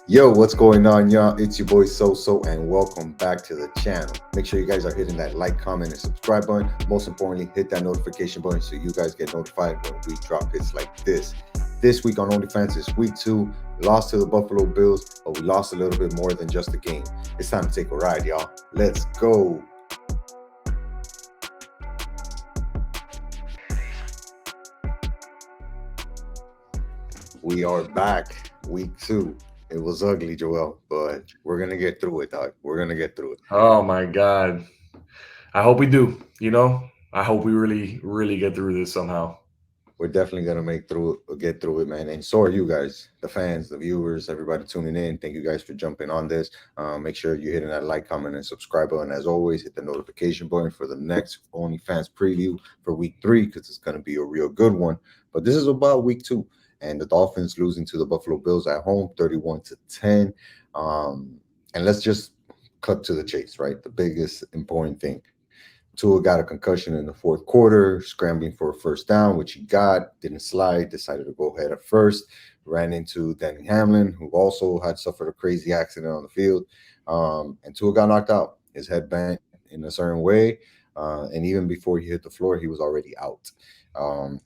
Yo, what's going on, y'all? It's your boy SoSo, and welcome back to the channel. Make sure you guys are hitting that like, comment, and subscribe button. Most importantly, hit that notification button so you guys get notified when we drop hits like this. This week on OnlyFans is week 2. We lost to the Buffalo Bills, but we lost a little bit more than just a game. It's time to take a ride, y'all. Let's go. We are back, week 2. It was ugly, Joel, but we're gonna get through it, dog. We're gonna get through it. Oh my God. I hope we do. I hope we really get through this somehow. We're definitely gonna get through it, man. And so are you guys, the fans, the viewers, everybody tuning in. Thank you guys for jumping on this. Make sure you're hitting that like, comment, and subscribe button. As always, hit the notification button for the next OnlyFans preview for week 3 because it's gonna be a real good one. But this is about week 2, and the Dolphins losing to the Buffalo Bills at home, 31-10. And let's just cut to the chase, right? The biggest important thing. Tua got a concussion in the fourth quarter, scrambling for a first down, which he got, didn't slide, decided to go ahead at first, ran into Danny Hamlin, who also had suffered a crazy accident on the field. And Tua got knocked out. His head bent in a certain way. And even before he hit the floor, he was already out.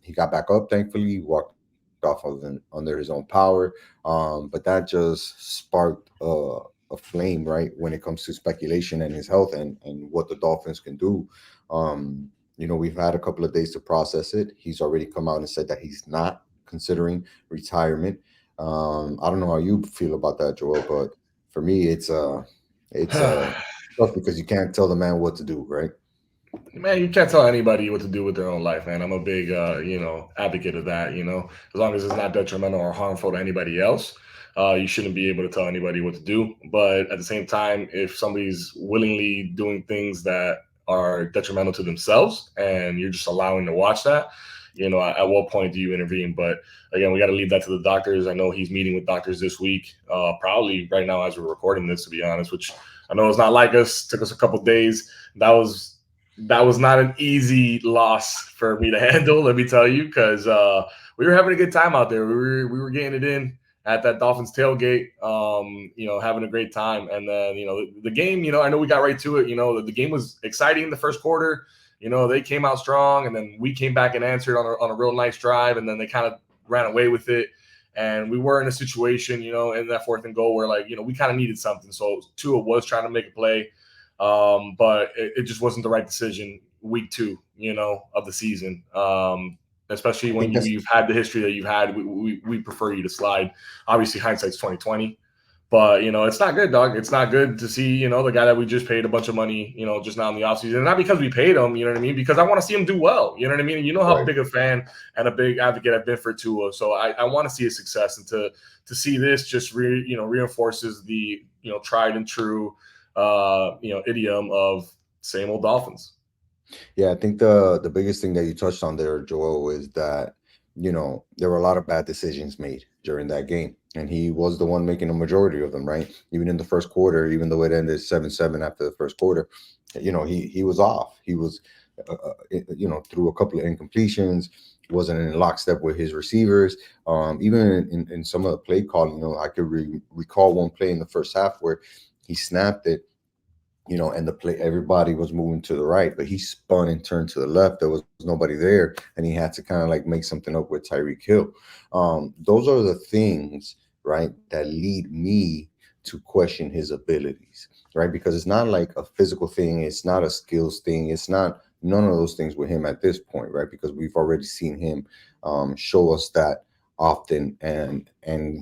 He got back up, thankfully, he walked off of under his own power. But that just sparked a flame, right, when it comes to speculation and his health and what the Dolphins can do. We've had a couple of days to process it. He's already come out and said that he's not considering retirement. I don't know how you feel about that, Joel, but for me, it's tough because you can't tell the man what to do, right? Man, you can't tell anybody what to do with their own life, man. I'm a big, advocate of that. As long as it's not detrimental or harmful to anybody else, you shouldn't be able to tell anybody what to do. But at the same time, if somebody's willingly doing things that are detrimental to themselves and you're just allowing to watch that, at what point do you intervene? But again, we got to leave that to the doctors. I know he's meeting with doctors this week, probably right now as we're recording this, to be honest, which I know it's not like us. Took us a couple days. That was not an easy loss for me to handle. Let me tell you, because we were having a good time out there. We were getting it in at that Dolphins tailgate, having a great time. And then the game, I know we got right to it. The game was exciting in the first quarter. They came out strong, and then we came back and answered on a real nice drive, and then they kind of ran away with it. And we were in a situation, in that fourth and goal where we kind of needed something. So Tua was trying to make a play. But it just wasn't the right decision week 2, of the season. Especially I when think that's you've had the history that you've had, we prefer you to slide. Obviously, hindsight's 2020, but it's not good, dog. It's not good to see the guy that we just paid a bunch of money, just now in the offseason, and not because we paid him, you know what I mean? Because I want to see him do well, you know what I mean? And you know how right. big a fan and a big advocate I've been for Tua, so I want to see his success, and to see this just reinforces the tried and true idiom of same old Dolphins. Yeah, I think the biggest thing that you touched on there, Joel, is that there were a lot of bad decisions made during that game, and he was the one making a majority of them, right? Even in the first quarter, even though it ended 7-7 after the first quarter, he was off. He was, through a couple of incompletions, wasn't in lockstep with his receivers. Even in some of the play calling, I could recall one play in the first half where he snapped it, and the play, everybody was moving to the right, but he spun and turned to the left. There was nobody there, and he had to kind of like make something up with Tyreek Hill. Those are the things, right, that lead me to question his abilities, right? Because it's not like a physical thing, it's not a skills thing, it's not none of those things with him at this point, right? Because we've already seen him show us that often, and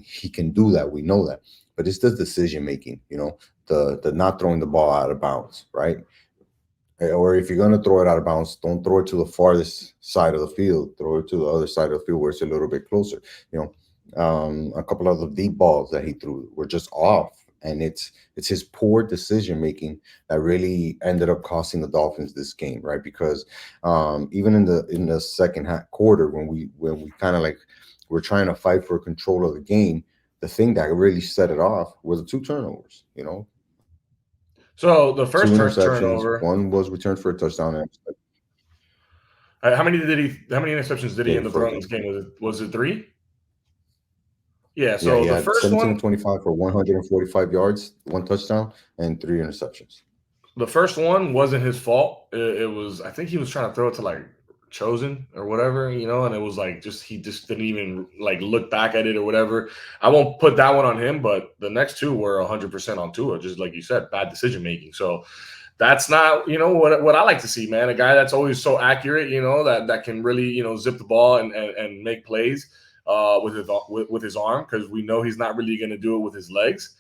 he can do that. We know that, but it's the decision making, the not throwing the ball out of bounds, right? Or if you're gonna throw it out of bounds, don't throw it to the farthest side of the field. Throw it to the other side of the field where it's a little bit closer. A couple of the deep balls that he threw were just off, and it's his poor decision making that really ended up costing the Dolphins this game, right? Because even in the second half quarter, when we kind of like we're trying to fight for control of the game, the thing that really set it off were the two turnovers. So the Two first interceptions. turnover, One was returned for a touchdown. And how many interceptions did he yeah, end up for a throwing in game. this game? Was it three? Yeah. Yeah, So he the had first 17 one, of 25 for 145 yards, one touchdown, and three interceptions. the first one wasn't his fault. It was, I think he was trying to throw it to like chosen or whatever, and it was like just he just didn't even like look back at it or whatever. I won't put that one on him, but the next two were 100% on Tua, just like you said, bad decision making. So that's not what I like to see, man. A guy that's always so accurate, that can really zip the ball and make plays with his arm, because we know he's not really going to do it with his legs,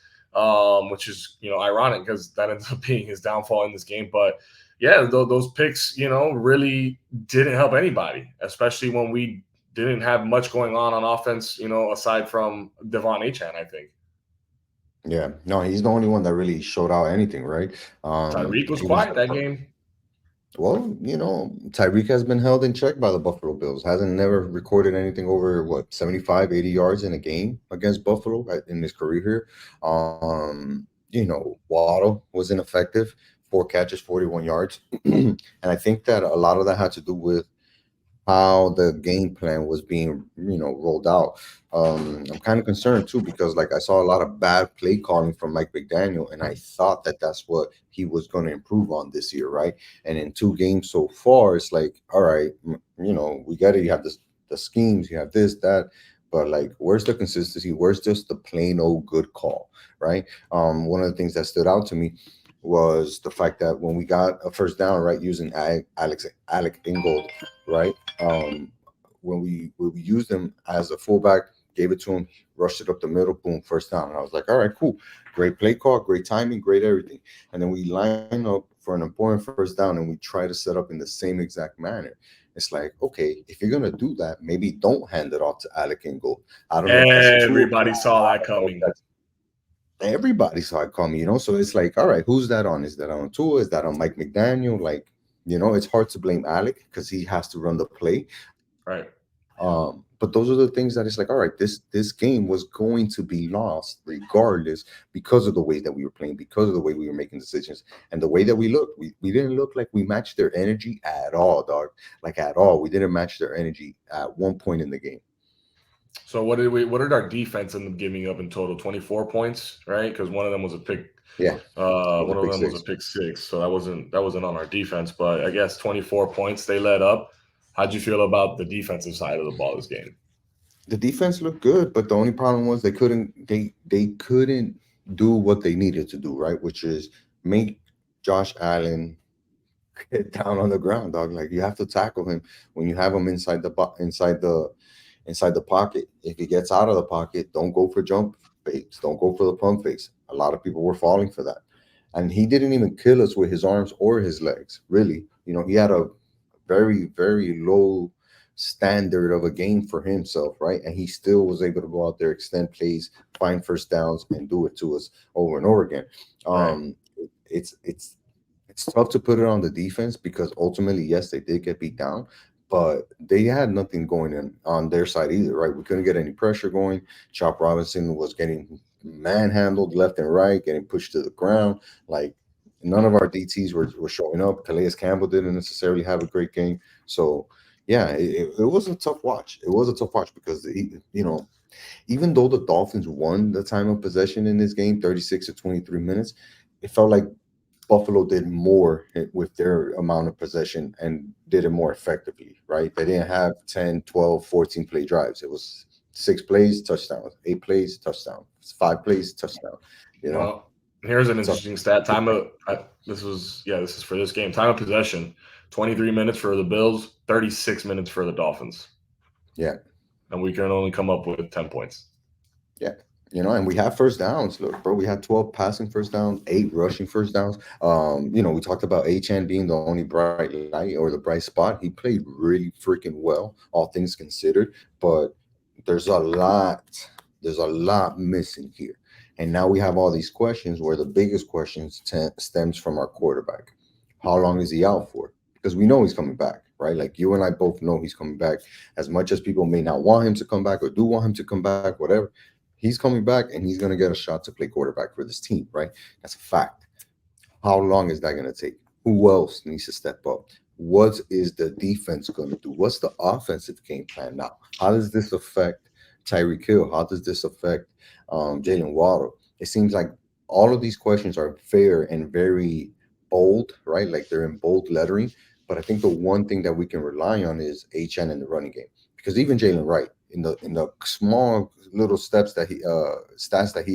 which is ironic because that ends up being his downfall in this game. But yeah, those picks really didn't help anybody, especially when we didn't have much going on offense, aside from Devon Achan, I think. Yeah, no, he's the only one that really showed out anything, right? Tyreek was He was quiet that game. well, Tyreek has been held in check by the Buffalo Bills. Hasn't never recorded anything over what 75, 80 yards in a game against Buffalo in his career here. Waddle was ineffective, 4 catches, 41 yards. And I think that a lot of that had to do with how the game plan was being, rolled out. I'm kind of concerned too because, like, I saw a lot of bad play calling from Mike McDaniel, and I thought that that's what he was going to improve on this year, right? And in 2 games so far, it's like, all right, we got it. You have the schemes, you have this, that, but like, where's the consistency? Where's just the plain old good call, right? One of the things that stood out to me was the fact that when we got a first down, right, using Alec Ingold, right? Um, when we used him as a fullback, gave it to him, rushed it up the middle, boom, first down. And I was like, all right, cool, great play call, great timing, great everything. And then we line up for an important first down, and we try to set up in the same exact manner. It's like, okay, if you're gonna do that, maybe don't hand it off to Alec Ingold. I don't know if that's a tool. Everybody saw I that don't know if coming. that's everybody saw it coming, so it's like, all right, who's that on? Is that on Tua? Is that on Mike McDaniel? Like, it's hard to blame Alec because he has to run the play. Right. But those are the things that it's like, all right, this game was going to be lost regardless because of the way that we were playing, because of the way we were making decisions, and the way that we looked. We didn't look like we matched their energy at all, dog. Like at all. We didn't match their energy at one point in the game. So what did our defense end up giving up in total? 24 points, right? Because one of them was a pick. Yeah, it was a One of pick them was a six. pick six. So that wasn't on our defense, but I guess 24 points they led up. How'd you feel about the defensive side of the ball this game? The defense looked good, but the only problem was they couldn't do what they needed to do, right? Which is make Josh Allen get down on the ground, dog. Like, you have to tackle him when you have him inside the pocket. If he gets out of the pocket, don't go for jump fakes. Don't go for the pump fakes. A lot of people were falling for that. And he didn't even kill us with his arms or his legs, really. He had a very, very low standard of a game for himself, right? And he still was able to go out there, extend plays, find first downs, and do it to us over and over again. Right. It's tough to put it on the defense because ultimately, yes, they did get beat down, but they had nothing going in on their side either, right? We couldn't get any pressure going. Chop Robinson was getting manhandled left and right, getting pushed to the ground. Like, none of our DTs were showing up. Calais Campbell didn't necessarily have a great game. So yeah, it was a tough watch. It was a tough watch because even though the Dolphins won the time of possession in this game, 36 to 23 minutes, it felt like Buffalo did more with their amount of possession and did it more effectively, right? They didn't have 10, 12, 14 play drives. It was 6 plays, touchdown, 8 plays, touchdown, 5 plays, touchdown, you know? Well, here's an So, interesting stat. This is for this game. Time of possession, 23 minutes for the Bills, 36 minutes for the Dolphins, yeah, and we can only come up with 10 points. yeah. And we have first downs. Look, bro, we had 12 passing first downs, 8 rushing first downs. We talked about Achan being the only bright light or the bright spot. He played really freaking well, all things considered. But there's a lot, there's a lot missing here. And now we have all these questions where the biggest questions stems from our quarterback. How long is he out for? Because we know he's coming back, right? Like, you and I both know he's coming back. As much as people may not want him to come back or do want him to come back, whatever, he's coming back and he's going to get a shot to play quarterback for this team, right? That's a fact. How long is that going to take? Who else needs to step up? What is the defense going to do? What's the offensive game plan now? How does this affect Tyreek Hill? How does this affect Jalen Waddle? It seems like all of these questions are fair and very bold, right? Like they're in bold lettering. But I think the one thing that we can rely on is HN in the running game, because even Jalen Wright in the small little steps that he stats that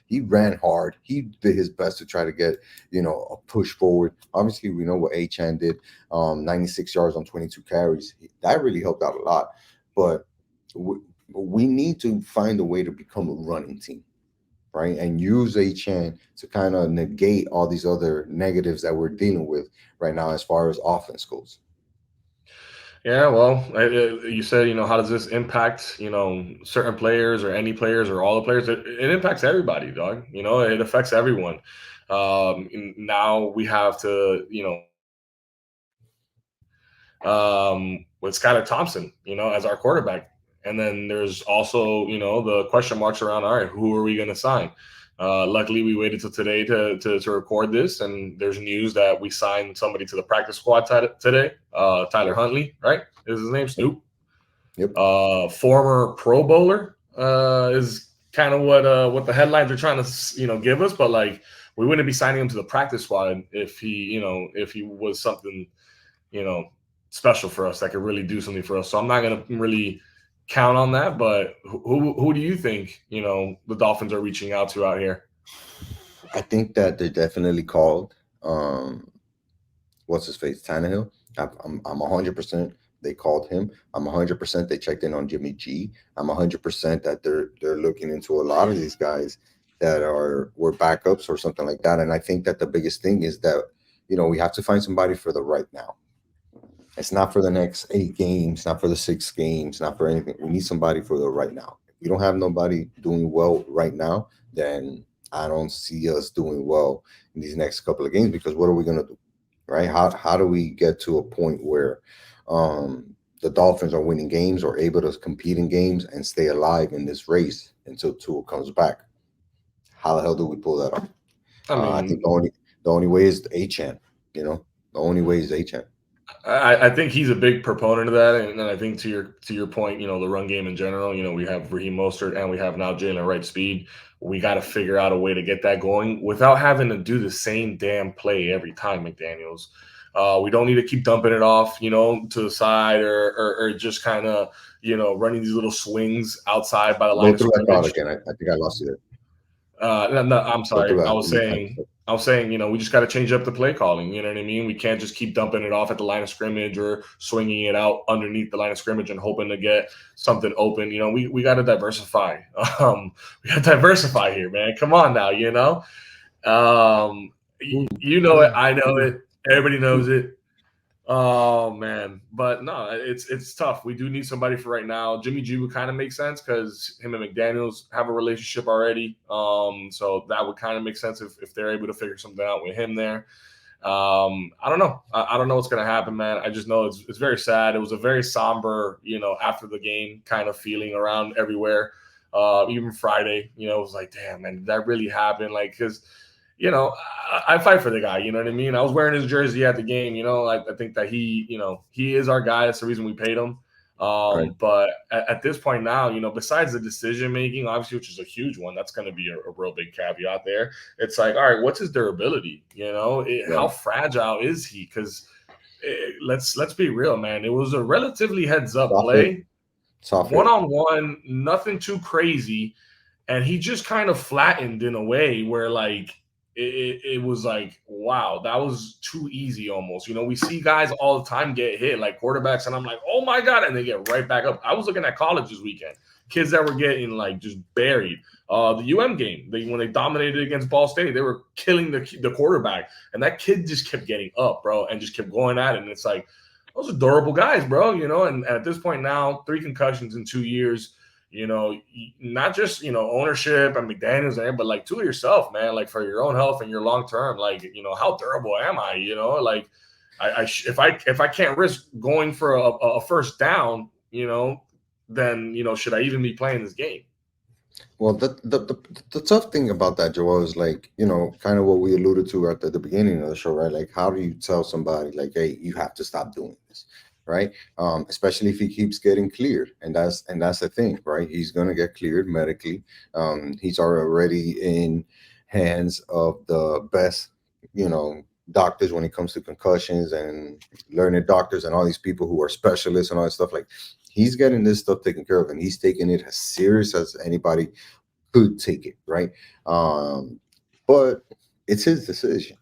he ran hard. He did his best to try to get a push forward. Obviously, we know what HN did, 96 yards on 22 carries. That really helped out a lot. But we need to find a way to become a running team, right? And use HN to kind of negate all these other negatives that we're dealing with right now as far as offense goes. Yeah, well, you said, how does this impact, certain players or any players or all the players? It impacts everybody, dog. It affects everyone. Now we have to, with Skylar Thompson, as our quarterback. And then there's also, the question marks around, all right, who are we going to sign? Luckily, we waited till today to record this, and there's news that we signed somebody to the practice squad today. Tyler Huntley, right? Is his name Snoop? Yep. Former Pro Bowler is kind of what the headlines are trying to give us, but like we wouldn't be signing him to the practice squad if he was something special for us that could really do something for us. So I'm not gonna really count on that, but who do you think the Dolphins are reaching out to out here? I think that they definitely called what's his face, Tannehill. I'm 100%. They called him. I'm 100%. They checked in on Jimmy G. I'm 100% that they're looking into a lot of these guys that were backups or something like that. And I think that the biggest thing is that we have to find somebody for the right now. It's not for the next 8 games, not for the 6 games, not for anything. We need somebody for the right now. If we don't have nobody doing well right now, then I don't see us doing well in these next couple of games, because what are we going to do, right? How do we get to a point where the Dolphins are winning games or able to compete in games and stay alive in this race until Tua comes back? How the hell do we pull that off? I think the only way is HN. The only way is HN. I think he's a big proponent of that, and I think to your point, the run game in general. We have Raheem Mostert and we have now Jalen Wright speed. We got to figure out a way to get that going without having to do the same damn play every time, McDaniels. We don't need to keep dumping it off, to the side or just kind of, running these little swings outside by the line of scrimmage. Again. I think I lost you there. No, I'm sorry. I was saying, we just got to change up the play calling. You know what I mean? We can't just keep dumping it off at the line of scrimmage or swinging it out underneath the line of scrimmage and hoping to get something open. We got to diversify. We got to diversify here, man. Come on now, you know it. I know it. Everybody knows it. Oh man, but no, it's tough. We do need somebody for right now. Jimmy G would kind of make sense because him and McDaniels have a relationship already. So that would kind of make sense if they're able to figure something out with him there. I don't know. I don't know what's gonna happen, man. I just know it's very sad. It was a very somber, after the game kind of feeling around everywhere. Even Friday, it was like, damn, man, did that really happen? Like, because I fight for the guy. You know what I mean? I was wearing his jersey at the game. I think that he is our guy. That's the reason we paid him. Right. But at this point now, besides the decision making, obviously, which is a huge one, that's going to be a real big caveat there. It's like, all right, what's his durability? How fragile is he? Because let's be real, man. It was a relatively heads up play, 1-on-1, nothing too crazy, and he just kind of flattened in a way where like. It was like, wow, that was too easy almost. We see guys all the time get hit, like quarterbacks, and I'm like, oh my God, and they get right back up. I was looking at college this weekend, kids that were getting like just buried. The UM game, when they dominated against Ball State, they were killing the quarterback, and that kid just kept getting up, bro, and just kept going at it. And it's like, those are durable guys, bro, and at this point now, 3 concussions in 2 years. Not just, ownership and McDaniels there, but like to yourself, man, like for your own health and your long term, like, how durable am I? Like if I can't risk going for a first down, then, should I even be playing this game? Well, the tough thing about that, Joel, is like, kind of what we alluded to at the beginning of the show, right? Like, how do you tell somebody like, hey, you have to stop doing this, right? Especially if he keeps getting cleared, and that's the thing, right? He's gonna get cleared medically. He's already in hands of the best, you know, doctors when it comes to concussions and learned doctors and all these people who are specialists and all that stuff. Like he's getting this stuff taken care of, and he's taking it as serious as anybody could take it, right? Um, but it's his decision.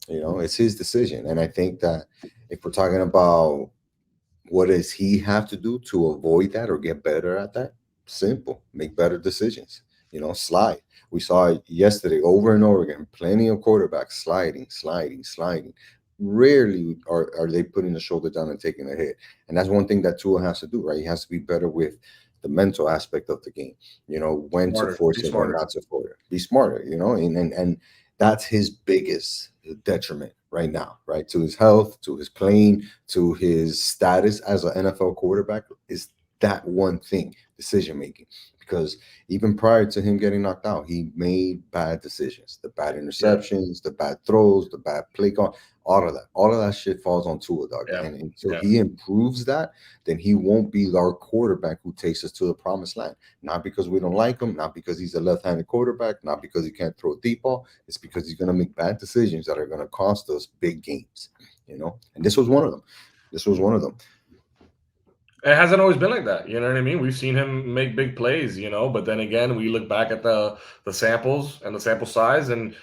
It's his decision, and I think that if we're talking about what does he have to do to avoid that or get better at that? Simple. Make better decisions. Slide. We saw it yesterday over and over again. Plenty of quarterbacks sliding, sliding, sliding. Rarely are they putting the shoulder down and taking a hit. And that's one thing that Tua has to do, right? He has to be better with the mental aspect of the game. When to Smarter, be force it, when smarter. not to force it. Be smarter, and that's his biggest detriment right now, right? To his health, to his playing, to his status as an NFL quarterback is that one thing, decision making. Because even prior to him getting knocked out, he made bad decisions, the bad Yeah, interceptions, the bad throws, the bad play call, all of that shit falls on Tua, dog. yeah, And until yeah. he improves that, then he won't be our quarterback who takes us to the promised land. Not because we don't like him, not because he's a left-handed quarterback, not because he can't throw a deep ball. It's because he's going to make bad decisions that are going to cost us big games. And this was one of them. This was one of them. It hasn't always been like that. You know what I mean? We've seen him make big plays, but then again, we look back at the samples and the sample size, and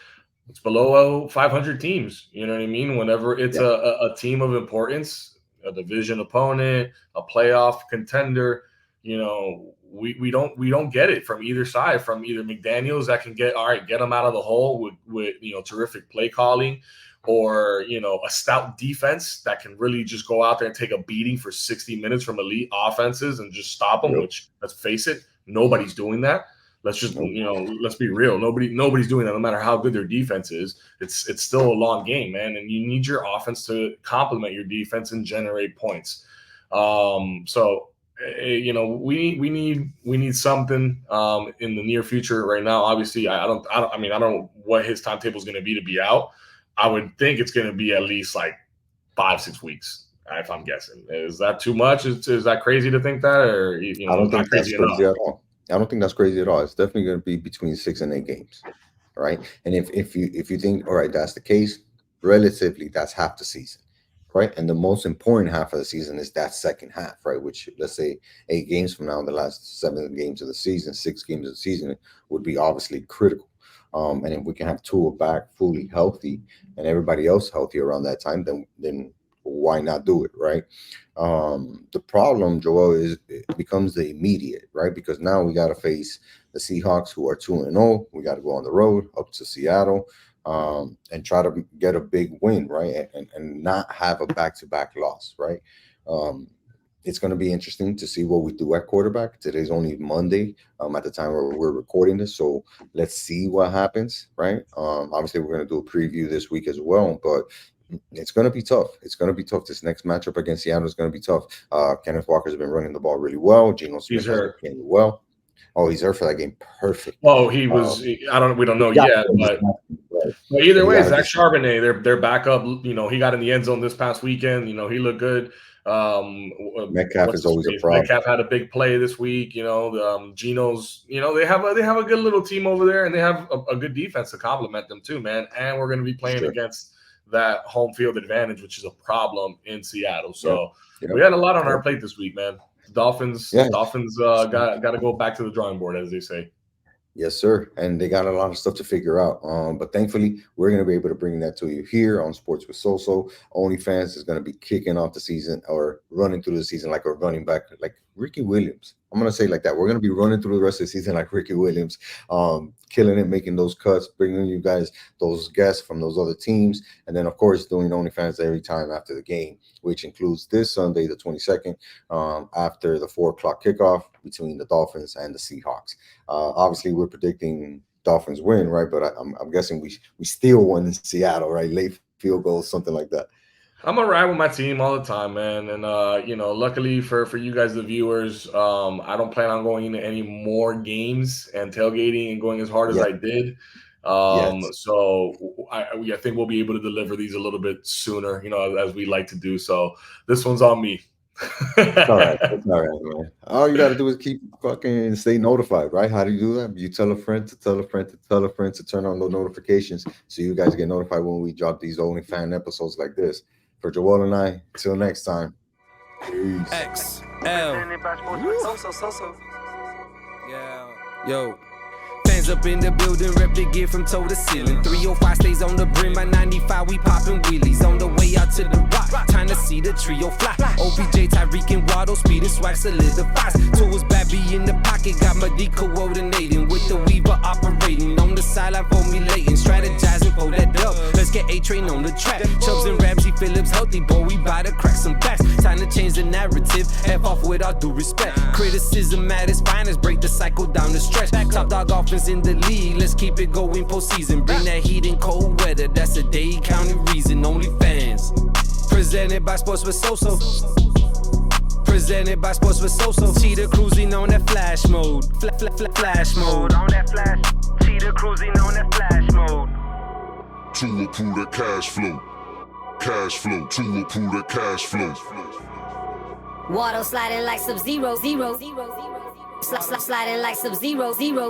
it's below 500 teams. You know what I mean? Whenever it's Yeah. a team of importance, a division opponent, a playoff contender, we don't get it from either side. From either McDaniels that can get them out of the hole with terrific play calling, or a stout defense that can really just go out there and take a beating for 60 minutes from elite offenses and just stop them. Yep. Which, let's face it, nobody's doing that. Let's just Nope. let's be real. Nobody's doing that. No matter how good their defense is, it's still a long game, man. And you need your offense to complement your defense and generate points. So we need something in the near future. Right now, obviously, I mean, I don't know what his timetable is going to be out. I would think it's going to be at least like 5-6 weeks, if I'm guessing. Is that too much? Is that crazy to think that, or I don't it's not think that's crazy enough? crazy at all. I don't think that's crazy at all. It's definitely going to be between 6 and 8 games, right? And if you think, all right, that's the case, relatively, that's half the season, right? And the most important half of the season is that second half, right? Which, let's say 8 games from now, the last 7 games of the season, 6 games of the season would be obviously critical. And if we can have Tua back fully healthy and everybody else healthy around that time, then why not do it, right? The problem, Joel, is it becomes the immediate, right? Because now we got to face the Seahawks, who are 2-0. We got to go on the road up to Seattle, and try to get a big win, right? And not have a back-to-back loss, right? Um, it's going to be interesting to see what we do at quarterback. Today's only Monday, at the time where we're recording this, so let's see what happens, right? Obviously, we're going to do a preview this week as well, but it's going to be tough. It's going to be tough. This next matchup against Seattle is going to be tough. Kenneth Walker's been running the ball really well. Geno He's Smith has been hurt. playing well. Oh, he's there for that game. Perfect. Well, he Um, was. I don't. We don't know yeah, yet, but right. either But he way, got a Zach good shot. Charbonnet, their backup. He got in the end zone this past weekend. He looked good. Metcalf What's is his always a face? problem. Metcalf had a big play this week. Geno's. They have a good little team over there, and they have a good defense to complement them too, man. And we're going to be playing Sure. against that home field advantage, which is a problem in Seattle. Yep. So we Yep. had a lot on our Yep. plate this week, man. Dolphins. Yeah. Dolphins got to go back to the drawing board, as they say. Yes, sir. And they got a lot of stuff to figure out. But thankfully, we're going to be able to bring that to you here on Sports with SoSo. OnlyFans is going to be kicking off the season or running through the season like a running back, like Ricky Williams. I'm going to say it like that. We're going to be running through the rest of the season like Ricky Williams, killing it, making those cuts, bringing you guys those guests from those other teams. And then, of course, doing OnlyFans every time after the game, which includes this Sunday, the 22nd, after the 4 o'clock kickoff between the Dolphins and the Seahawks. Obviously, we're predicting Dolphins win, right? But I'm guessing we still won in Seattle, right? Late field goals, something like that. I'm gonna ride with my team all the time, man. And luckily for you guys, the viewers, I don't plan on going into any more games and tailgating and going as hard as Yes, I did. yes, So I think we'll be able to deliver these a little bit sooner, as we like to do. So this one's on me. It's all right. It's all right, man. All you gotta do is keep fucking stay notified, right? How do you do that? You tell a friend to tell a friend to tell a friend to turn on the notifications so you guys get notified when we drop these OnlyFans episodes like this. For Joel and I, till next time. Peace. XL. SoSo. Yeah. Yo. Fans up in the building, rep the gear from toe to ceiling. 305 stays on the brim, by 95 we popping wheelies. On the way out to the rock, time to see the trio fly. OBJ, Tyreek and Waddle, speed and swag solidifies. Tours Babby in the pocket, got my D coordinating. With the Weaver operating, on the sideline formulating. Strategizing for that dub, let's get A-Train on the track. Chubbs and Ramsey, Phillips healthy, boy, we bout to crack some backs. Time to change the narrative, F off with all due respect. Criticism at its finest, break the cycle down the stretch. Top dog offense in the league, let's keep it going postseason. Bring that heat in cold weather, that's a Dade County reason. OnlyFans, presented by Sports with SoSo. Presented by Sports with SoSo. Cheetah cruising on that flash mode. Flash mode. On that flash. Cheetah cruising on that flash mode. To approve that cash flow. Cash flow. To approve that cash flow. Waddle sliding like Sub-Zero, zero. Sliding like Sub-Zero, zero.